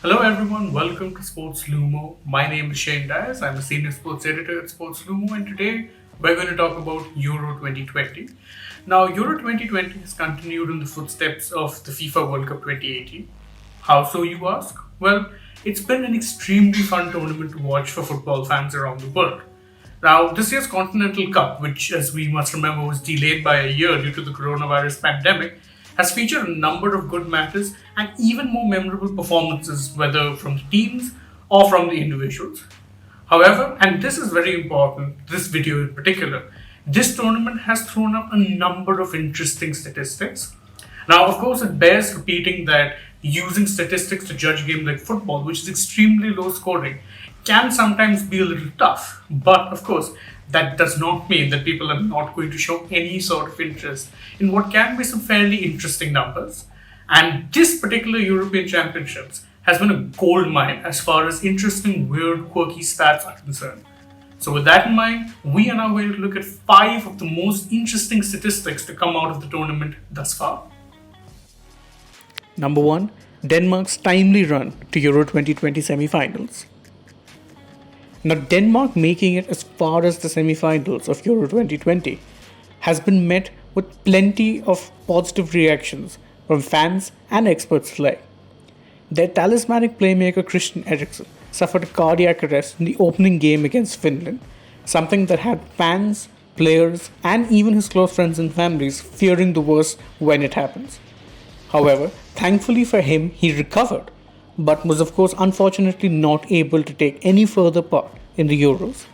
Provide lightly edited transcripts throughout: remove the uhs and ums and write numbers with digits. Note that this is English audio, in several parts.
Hello everyone, welcome to Sports Lumo. My name is Shane Dias. I'm a senior sports editor at Sports Lumo, and today we're going to talk about Euro 2020. Now, Euro 2020 has continued in the footsteps of the FIFA World Cup 2018. How so, you ask? Well, it's been an extremely fun tournament to watch for football fans around the world. Now, this year's Continental Cup, which, as we must remember, was delayed by a year due to the coronavirus pandemic, has featured a number of good matches and even more memorable performances, whether from the teams or from the individuals. However, and this is very important, this video in particular, this tournament has thrown up a number of interesting statistics. Now, of course, it bears repeating that using statistics to judge a game like football, which is extremely low scoring, can sometimes be a little tough. But of course, that does not mean that people are not going to show any sort of interest in what can be some fairly interesting numbers. And this particular European Championships has been a gold mine as far as interesting, weird, quirky stats are concerned. So, with that in mind, we are now going to look at 5 of the most interesting statistics to come out of the tournament thus far. Number 1. Denmark's timely run to Euro 2020 semi-finals. Now, Denmark making it as far as the semi-finals of Euro 2020 has been met with plenty of positive reactions from fans and experts alike. Their talismanic playmaker Christian Eriksen suffered a cardiac arrest in the opening game against Finland, something that had fans, players, and even his close friends and families fearing the worst when it happens. However, thankfully for him, he recovered, but was of course unfortunately not able to take any further part in the Euros.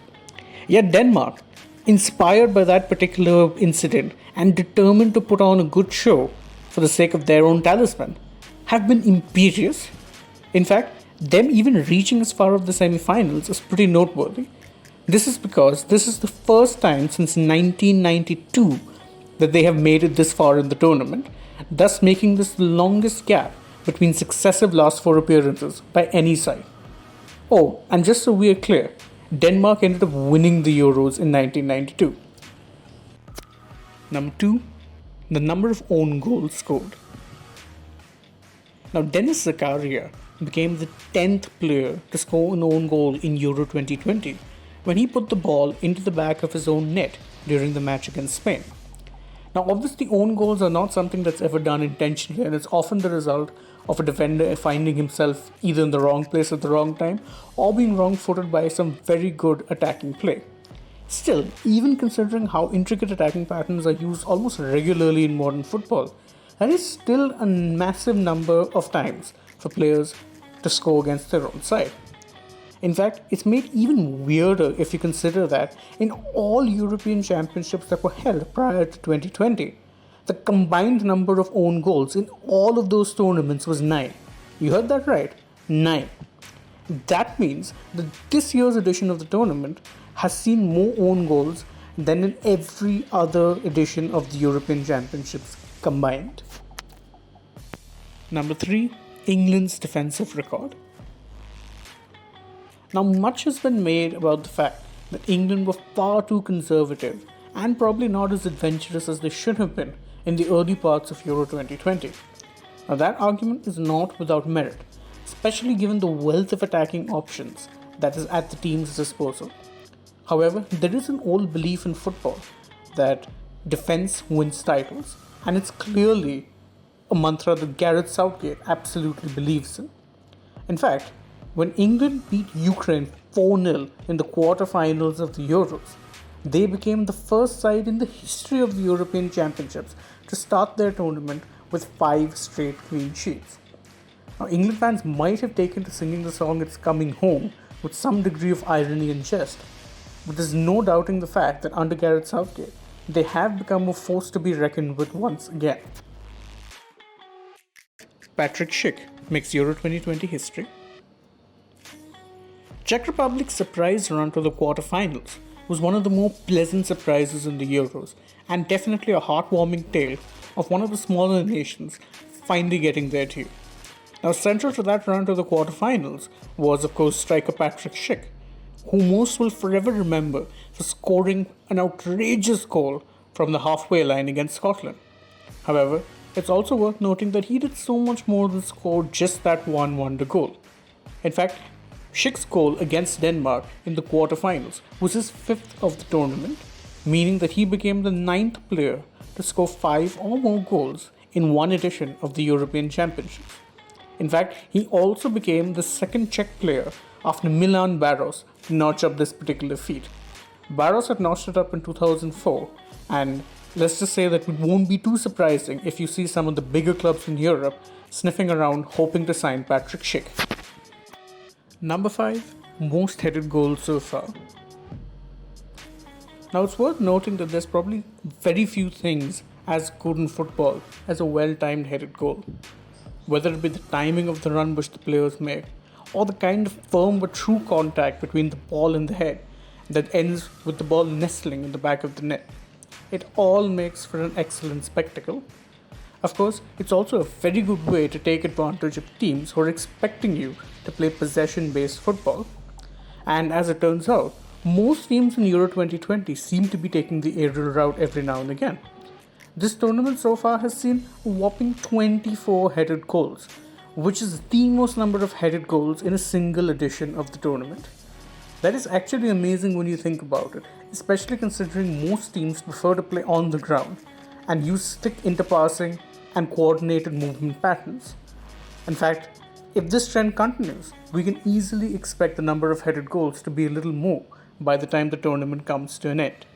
Yet Denmark, inspired by that particular incident and determined to put on a good show for the sake of their own talisman, have been imperious. In fact, them even reaching as far as the semi-finals is pretty noteworthy. This is because this is the first time since 1992 that they have made it this far in the tournament, thus making this the longest gap between successive last 4 appearances by any side. Oh, and just so we are clear, Denmark ended up winning the Euros in 1992. Number 2. The number of own goals scored. Now, Dennis Zakaria became the 10th player to score an own goal in Euro 2020 when he put the ball into the back of his own net during the match against Spain. Now, obviously, own goals are not something that's ever done intentionally, and it's often the result of a defender finding himself either in the wrong place at the wrong time or being wrong footed by some very good attacking play. Still, even considering how intricate attacking patterns are used almost regularly in modern football, that is still a massive number of times for players to score against their own side. In fact, it's made even weirder if you consider that in all European Championships that were held prior to 2020, the combined number of own goals in all of those tournaments was 9. You heard that right? 9. That means that this year's edition of the tournament has seen more own goals than in every other edition of the European Championships combined. Number 3. England's defensive record. Now, much has been made about the fact that England were far too conservative and probably not as adventurous as they should have been in the early parts of Euro 2020. Now, that argument is not without merit, especially given the wealth of attacking options that is at the team's disposal. However, there is an old belief in football that defense wins titles, and it's clearly a mantra that Gareth Southgate absolutely believes in. In fact, when England beat Ukraine 4-0 in the quarter-finals of the Euros, they became the first side in the history of the European Championships to start their tournament with 5 straight clean sheets. Now, England fans might have taken to singing the song "It's Coming Home" with some degree of irony and jest, but there's no doubting the fact that under Gareth Southgate, they have become a force to be reckoned with once again. Patrick Schick makes Euro 2020 history. Czech Republic's surprise run to the quarterfinals was one of the more pleasant surprises in the Euros, and definitely a heartwarming tale of one of the smaller nations finally getting their due. Now, central to that run to the quarterfinals was, of course, striker Patrick Schick, who most will forever remember for scoring an outrageous goal from the halfway line against Scotland. However, it's also worth noting that he did so much more than score just that one wonder goal. In fact, Schick's goal against Denmark in the quarterfinals was his fifth of the tournament, meaning that he became the ninth player to score five or more goals in one edition of the European Championships. In fact, he also became the second Czech player after Milan Baros to notch up this particular feat. Baros had notched it up in 2004, and let's just say that it won't be too surprising if you see some of the bigger clubs in Europe sniffing around hoping to sign Patrick Schick. Number 5, most headed goals so far. Now it's worth noting that there's probably very few things as good in football as a well-timed headed goal. Whether it be the timing of the run which the players make, or the kind of firm but true contact between the ball and the head that ends with the ball nestling in the back of the net. It all makes for an excellent spectacle. Of course, it's also a very good way to take advantage of teams who are expecting you to play possession-based football. And as it turns out, most teams in Euro 2020 seem to be taking the aerial route every now and again. This tournament so far has seen a whopping 24 headed goals, which is the most number of headed goals in a single edition of the tournament. That is actually amazing when you think about it, especially considering most teams prefer to play on the ground and use stick interpassing and coordinated movement patterns. In fact, if this trend continues, we can easily expect the number of headed goals to be a little more by the time the tournament comes to an end.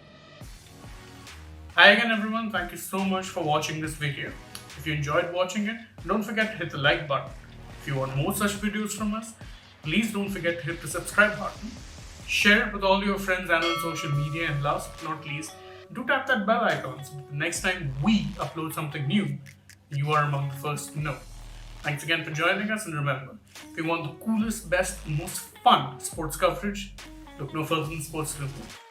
Hi again everyone, thank you so much for watching this video. If you enjoyed watching it, don't forget to hit the like button. If you want more such videos from us, please don't forget to hit the subscribe button. Share it with all your friends and on social media, and last but not least, do tap that bell icon so the next time we upload something new, you are among the first to know. Thanks again for joining us, and remember, if you want the coolest, best, most fun sports coverage, look no further than Sports Review.